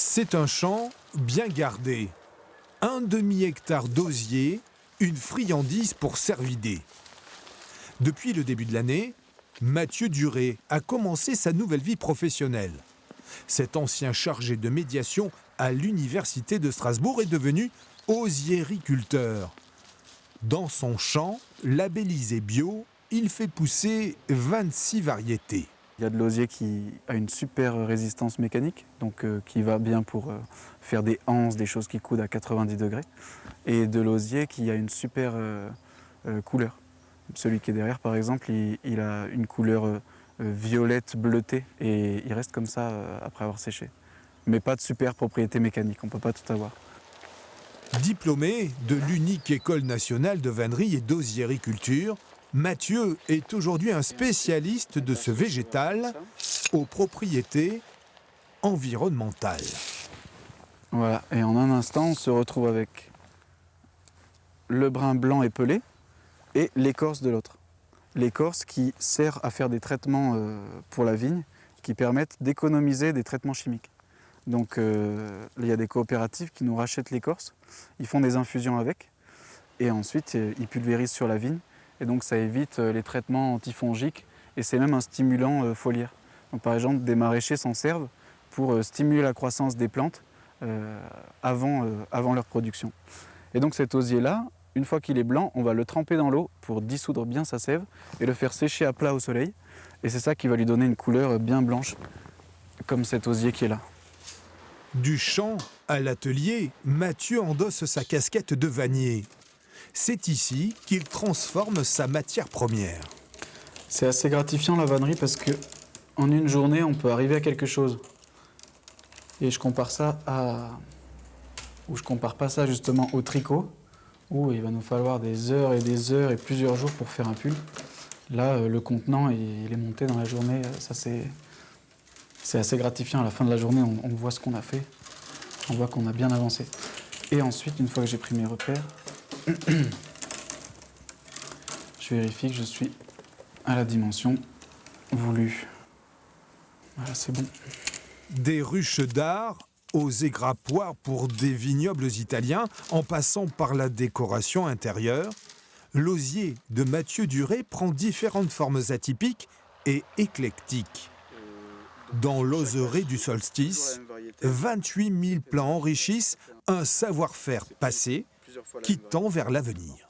C'est un champ bien gardé. Un demi-hectare d'osier, une friandise pour cervidés. Depuis le début de l'année, Mathieu Duré a commencé sa nouvelle vie professionnelle. Cet ancien chargé de médiation à l'université de Strasbourg est devenu osiericulteur. Dans son champ, labellisé bio, il fait pousser 26 variétés. Il y a de l'osier qui a une super résistance mécanique, donc qui va bien pour faire des anses, des choses qui coudent à 90 degrés. Et de l'osier qui a une super couleur. Celui qui est derrière, par exemple, il a une couleur violette bleutée et il reste comme ça après avoir séché. Mais pas de super propriété mécanique, on ne peut pas tout avoir. Diplômé de l'unique école nationale de vannerie et d'osiericulture, Mathieu est aujourd'hui un spécialiste de ce végétal aux propriétés environnementales. Voilà, et en un instant, on se retrouve avec le brin blanc et pelé et l'écorce de l'autre. L'écorce qui sert à faire des traitements pour la vigne qui permettent d'économiser des traitements chimiques. Donc il y a des coopératives qui nous rachètent l'écorce, ils font des infusions avec et ensuite ils pulvérisent sur la vigne. Et donc ça évite les traitements antifongiques et c'est même un stimulant foliaire. Donc par exemple, des maraîchers s'en servent pour stimuler la croissance des plantes avant leur production. Et donc cet osier-là, une fois qu'il est blanc, on va le tremper dans l'eau pour dissoudre bien sa sève et le faire sécher à plat au soleil. Et c'est ça qui va lui donner une couleur bien blanche, comme cet osier qui est là. Du champ à l'atelier, Mathieu endosse sa casquette de vannier. C'est ici qu'il transforme sa matière première. C'est assez gratifiant la vannerie parce qu'en une journée, on peut arriver à quelque chose. Et je compare ça ou je compare pas ça justement au tricot, où il va nous falloir des heures et plusieurs jours pour faire un pull. Là, le contenant, il est monté dans la journée. Ça, c'est assez gratifiant. À la fin de la journée, on voit ce qu'on a fait. On voit qu'on a bien avancé. Et ensuite, une fois que j'ai pris mes repères, je vérifie que je suis à la dimension voulue. Voilà, c'est bon. Des ruches d'art aux égrappoirs pour des vignobles italiens, en passant par la décoration intérieure, l'osier de Mathieu Duré prend différentes formes atypiques et éclectiques. Dans l'oseraie du solstice, 28 000 plants enrichissent un savoir-faire passé qui tend vers l'avenir.